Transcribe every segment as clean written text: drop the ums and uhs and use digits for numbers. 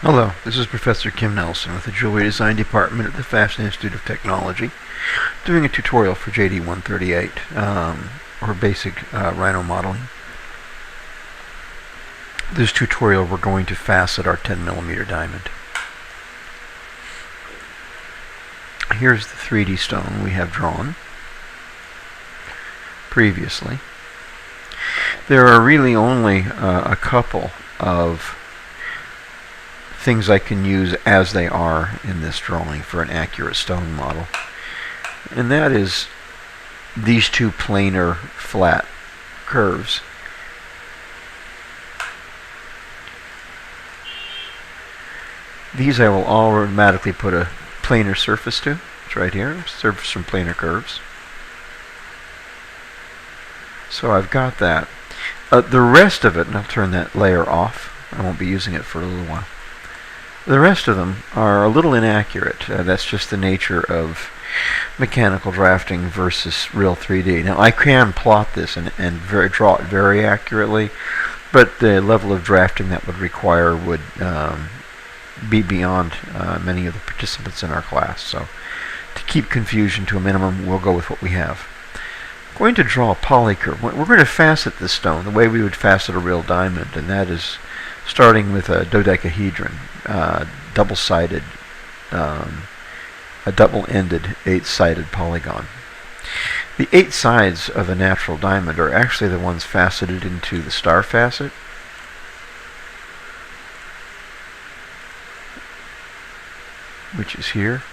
Hello, this is Professor Kim Nelson with the Jewelry Design Department at the Fashion Institute of Technology, doing a tutorial for JD138, or basic rhino modeling. This tutorial we're going to facet our 10mm diamond. Here's the 3D stone we have drawn previously. There are really only a couple of things I can use as they are in this drawing for an accurate stone model, and that is these two planar flat curves. These I will automatically put a planar surface to. It's right here, surface from planar curves. So I've got that. The rest of it, and I'll turn that layer off, I won't be using it for a little while. The rest of them are a little inaccurate. That's just the nature of mechanical drafting versus real 3D. Now I can plot this and draw it very accurately, but the level of drafting that would require would be beyond many of the participants in our class. So to keep confusion to a minimum, we'll go with what we have. I'm going to draw a polycurve. We're going to facet this stone the way we would facet a real diamond, and that is starting with a dodecahedron, double-sided, a double-ended 8-sided polygon. The 8 sides of a natural diamond are actually the ones faceted into the star facet. Which is here.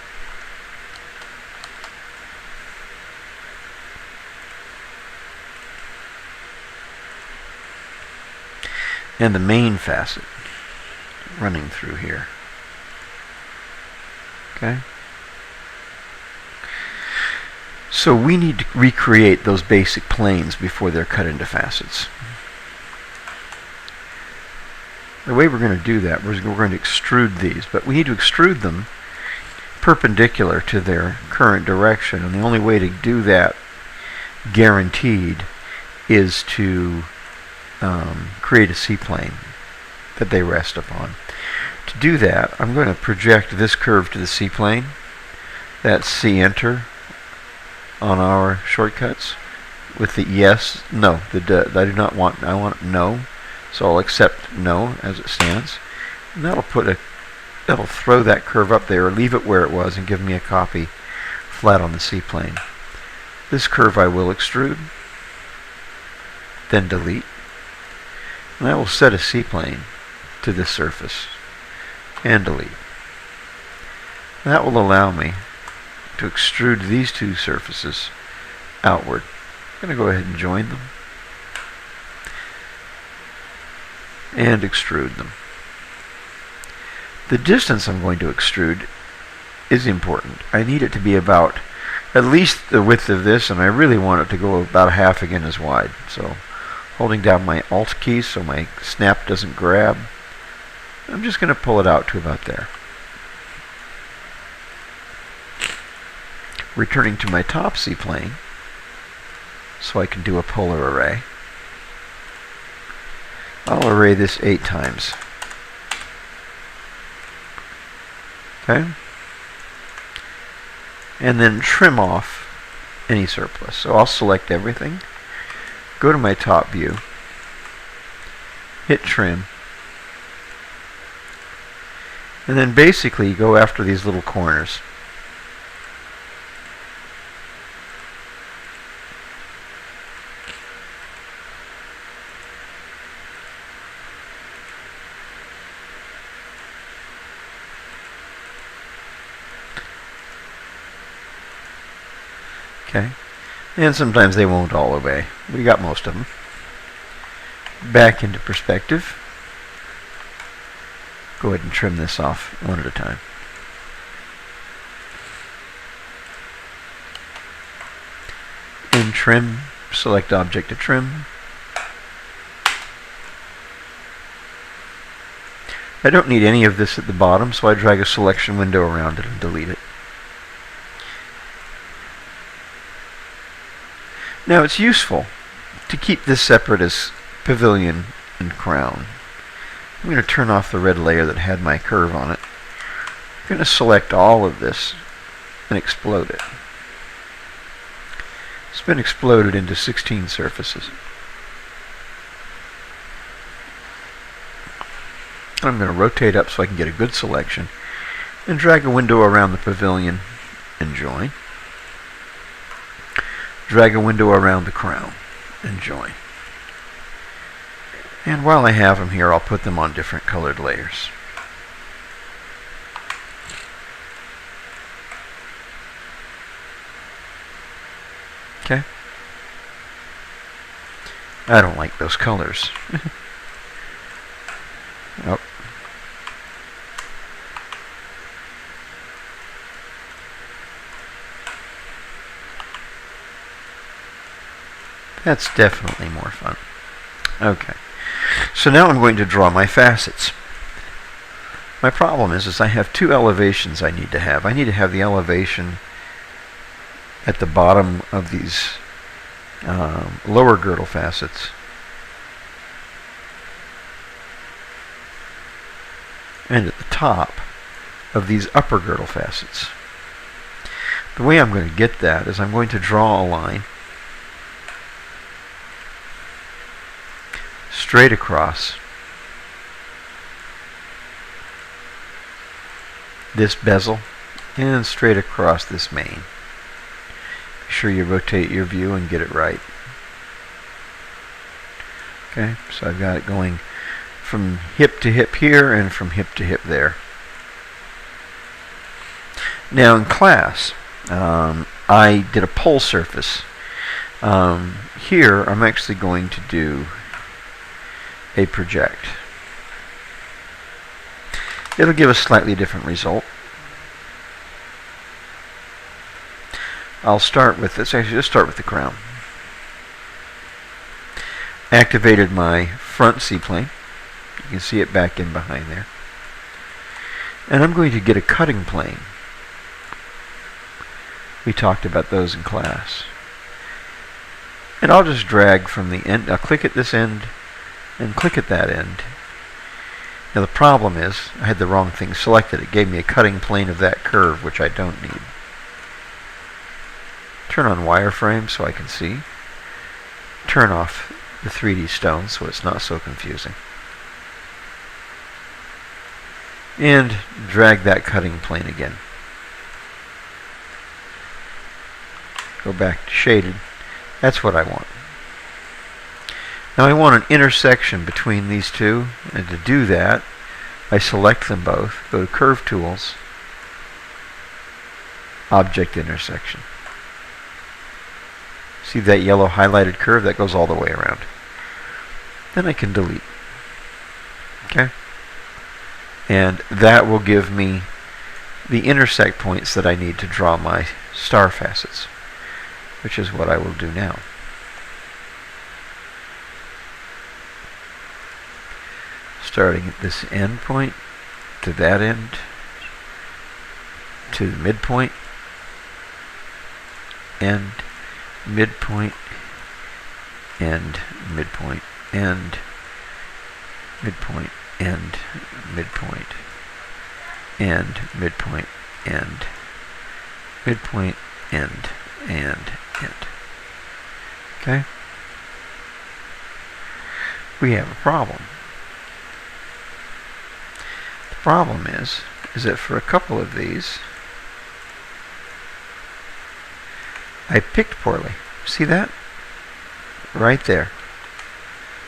And the main facet running through here. Okay? So we need to recreate those basic planes before they're cut into facets. The way we're going to do that, we're going to extrude these, but we need to extrude them perpendicular to their current direction, and the only way to do that guaranteed is to create a C-plane that they rest upon. To do that, I'm going to project this curve to the C-plane. That's C-enter on our shortcuts with the yes, no, I do not want, I want no, so I'll accept no as it stands, and that'll throw that curve up there, or leave it where it was and give me a copy flat on the C-plane. This curve I will extrude, then delete, and I will set a C-plane to this surface and delete. That will allow me to extrude these two surfaces outward. I'm going to go ahead and join them and extrude them. The distance I'm going to extrude is important. I need it to be about at least the width of this, and I really want it to go about half again as wide. So holding down my Alt key so my snap doesn't grab, I'm just going to pull it out to about there. Returning to my top C-plane so I can do a polar array. I'll array this 8 times. Okay? And then trim off any surplus. So I'll select everything, go to my top view, hit trim, and then basically go after these little corners. Okay, and sometimes they won't all obey. We got most of them. Back into perspective. Go ahead and trim this off one at a time. In trim, select object to trim. I don't need any of this at the bottom, so I drag a selection window around it and delete it. Now it's useful to keep this separate as pavilion and crown. I'm going to turn off the red layer that had my curve on it. I'm going to select all of this and explode it. It's been exploded into 16 surfaces. I'm going to rotate up so I can get a good selection and drag a window around the pavilion and join. Drag a window around the crown and join. And while I have them here, I'll put them on different colored layers. Okay. I don't like those colors. Oh. That's definitely more fun. Okay. So now I'm going to draw my facets. My problem is I have two elevations I need to have. I need to have the elevation at the bottom of these lower girdle facets, and at the top of these upper girdle facets. The way I'm going to get that is I'm going to draw a line straight across this bezel and straight across this main. Be sure you rotate your view and get it right. Okay, so I've got it going from hip to hip here and from hip to hip there. Now in class, I did a pole surface. Here I'm actually going to do a project. It'll give a slightly different result. I'll start with this. Actually, just start with the crown. Activated my front C-plane. You can see it back in behind there. And I'm going to get a cutting plane. We talked about those in class. And I'll just drag from the end. I'll click at this end and click at that end. Now the problem is I had the wrong thing selected. It gave me a cutting plane of that curve, which I don't need. Turn on wireframe so I can see. Turn off the 3D stone so it's not so confusing. And drag that cutting plane again. Go back to shaded. That's what I want. Now I want an intersection between these two, and to do that I select them both, go to Curve Tools, Object Intersection. See that yellow highlighted curve? That goes all the way around. Then I can delete. Okay? And that will give me the intersect points that I need to draw my star facets, which is what I will do now. Starting at this end point, to that end, to the midpoint, end, midpoint, end, midpoint, end, midpoint, end, midpoint, end, midpoint, end, midpoint, end, and end. Okay? We have a problem. The problem is that for a couple of these, I picked poorly. See that? Right there.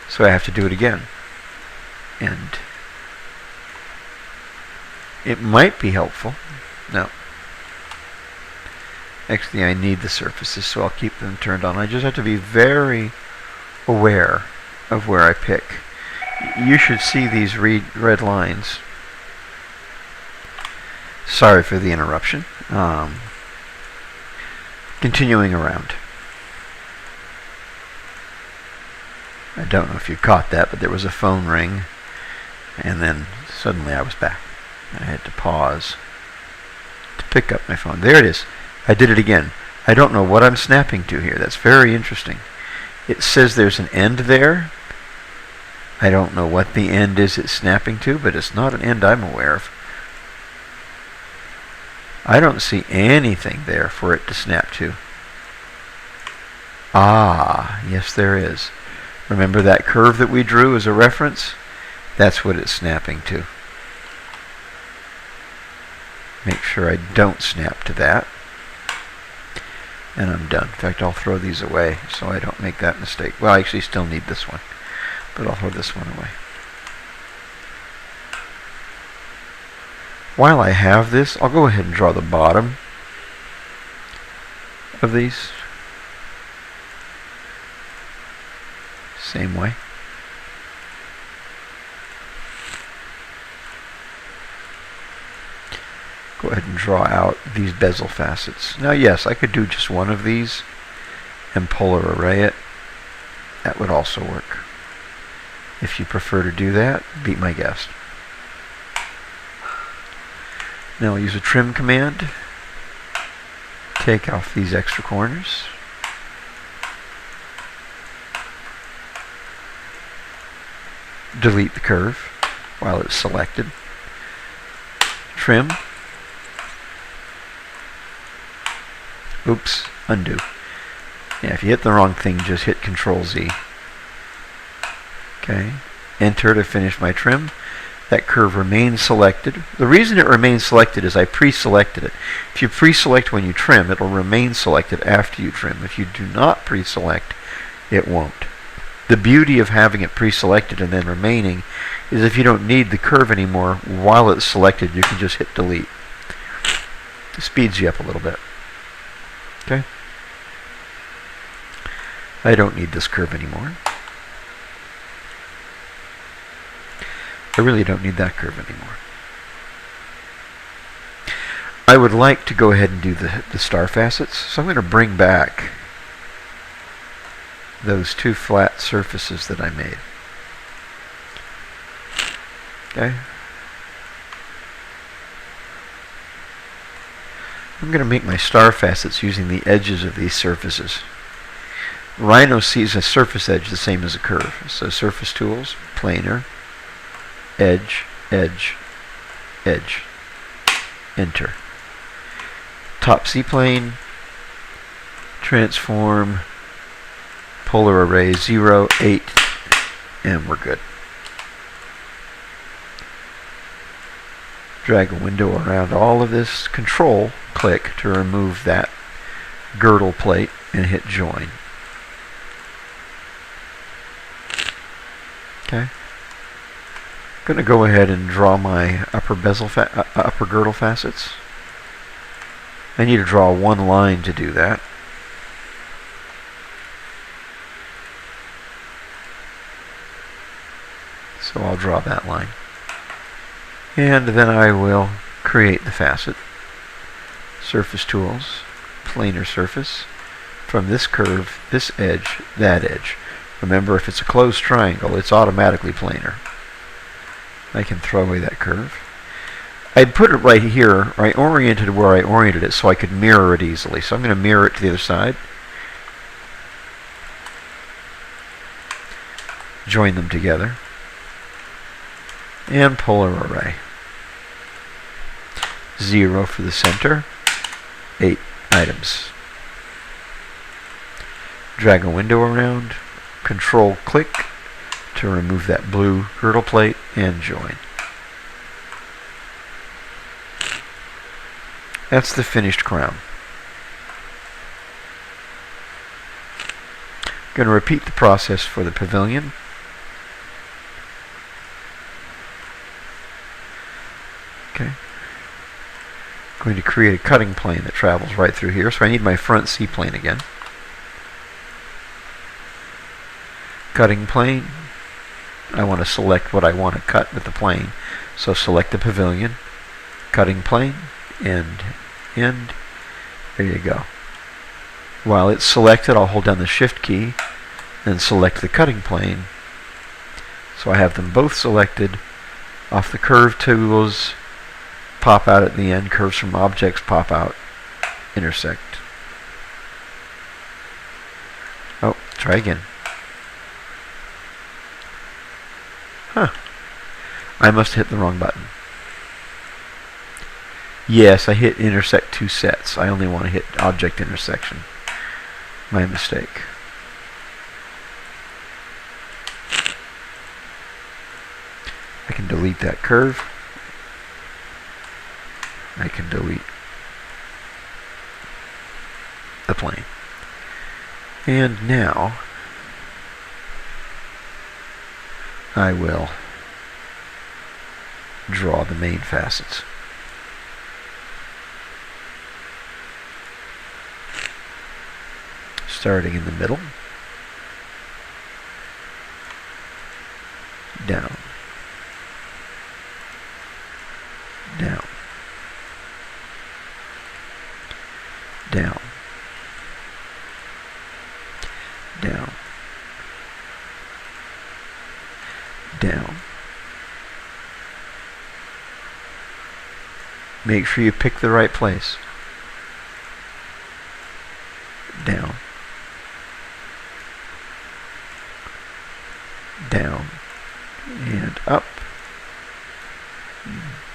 So I have to do it again. And it might be helpful. No. Actually, I need the surfaces, so I'll keep them turned on. I just have to be very aware of where I pick. You should see these red lines. Sorry for the interruption. Continuing around. I don't know if you caught that, but there was a phone ring, and then suddenly I was back. I had to pause to pick up my phone. There it is. I did it again. I don't know what I'm snapping to here. That's very interesting. It says there's an end there. I don't know what the end is it's snapping to, but it's not an end I'm aware of. I don't see anything there for it to snap to. Ah, yes there is. Remember that curve that we drew as a reference? That's what it's snapping to. Make sure I don't snap to that. And I'm done. In fact, I'll throw these away so I don't make that mistake. Well, I actually still need this one, but I'll throw this one away. While I have this, I'll go ahead and draw the bottom of these. Same way. Go ahead and draw out these bezel facets. Now yes, I could do just one of these and polar array it. That would also work. If you prefer to do that, be my guest. Now I'll use a trim command. Take off these extra corners. Delete the curve while it's selected. Trim. Oops, undo. Yeah, if you hit the wrong thing, just hit Control Z. Okay, enter to finish my trim. That curve remains selected. The reason it remains selected is I pre-selected it. If you pre-select when you trim, it'll remain selected after you trim. If you do not pre-select, it won't. The beauty of having it pre-selected and then remaining is if you don't need the curve anymore while it's selected, you can just hit delete. It speeds you up a little bit. Okay? I don't need this curve anymore. I really don't need that curve anymore. I would like to go ahead and do the star facets, so I'm going to bring back those two flat surfaces that I made. Okay? I'm going to make my star facets using the edges of these surfaces. Rhino sees a surface edge the same as a curve. So surface tools, planar, edge, edge, edge. Enter. Top C-plane, transform, polar array 0, 8, and we're good. Drag a window around all of this. Control click to remove that girdle plate and hit join. Okay. I'm going to go ahead and draw my upper girdle facets. I need to draw one line to do that. So I'll draw that line. And then I will create the facet. Surface tools, planar surface. From this curve, this edge, that edge. Remember, if it's a closed triangle, it's automatically planar. I can throw away that curve. I'd put it right here. I oriented where I oriented it so I could mirror it easily. So I'm going to mirror it to the other side. Join them together. And polar array. 0 for the center. 8 items. Drag a window around. Control click to remove that blue girdle plate and join. That's the finished crown. I'm going to repeat the process for the pavilion. Okay. I'm going to create a cutting plane that travels right through here, so I need my front C-plane again. Cutting plane. I want to select what I want to cut with the plane. So select the pavilion, cutting plane, end. There you go. While it's selected, I'll hold down the Shift key and select the cutting plane. So I have them both selected. Off the curve tools, pop out at the end. Curves from objects pop out. Intersect. Oh, try again. Huh. I must have hit the wrong button. Yes, I hit intersect two sets. I only want to hit object intersection. My mistake. I can delete that curve. I can delete the plane. And now I will draw the main facets. Starting in the middle, down, down, down, down, down. Make sure you pick the right place. Down. Down. And up.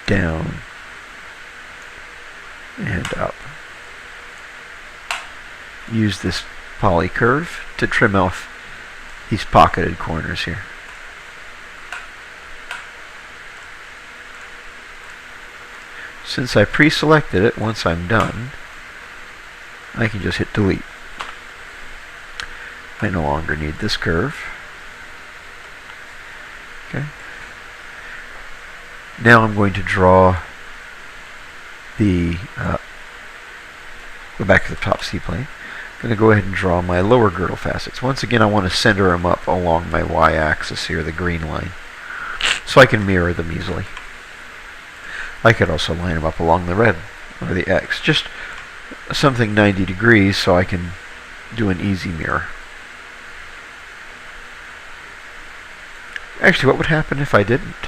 Down. And up. Use this poly curve to trim off these pocketed corners here. Since I pre-selected it, once I'm done, I can just hit delete. I no longer need this curve. Okay. Now I'm going to draw the, go back to the top C-plane. I'm going to go ahead and draw my lower girdle facets. Once again, I want to center them up along my y-axis here, the green line, so I can mirror them easily. I could also line them up along the red or the X, just something 90 degrees so I can do an easy mirror. Actually, what would happen if I didn't?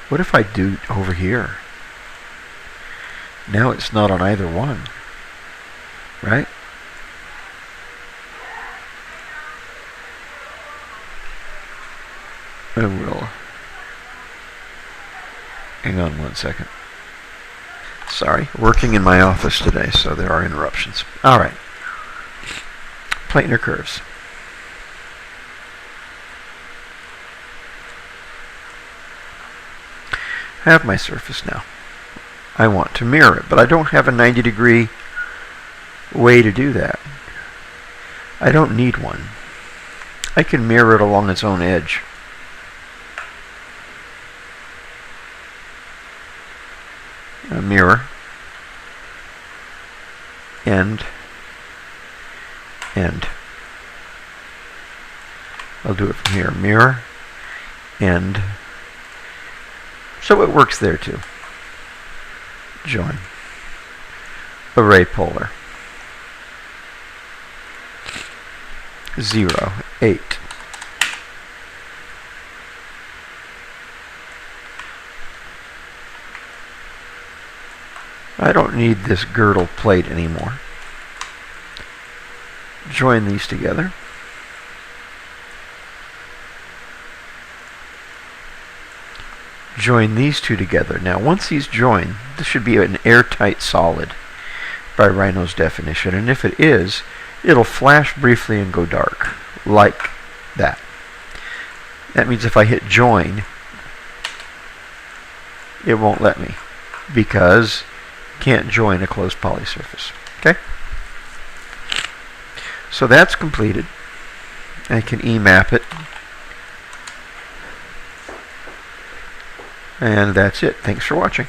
What if I do over here? Now it's not on either one, right? I will. Hang on one second. Sorry, working in my office today, so there are interruptions. All right. Planar curves. I have my surface now. I want to mirror it, but I don't have a 90-degree way to do that. I don't need one. I can mirror it along its own edge. A mirror, end, end. I'll do it from here. Mirror, end. So it works there too. Join. Array polar. 0, 8. I don't need this girdle plate anymore. Join these together. Join these two together. Now, once these join, this should be an airtight solid by Rhino's definition. And if it is, it'll flash briefly and go dark, like that. That means if I hit join, it won't let me, because can't join a closed poly surface. Okay? So that's completed. I can emap it. And that's it. Thanks for watching.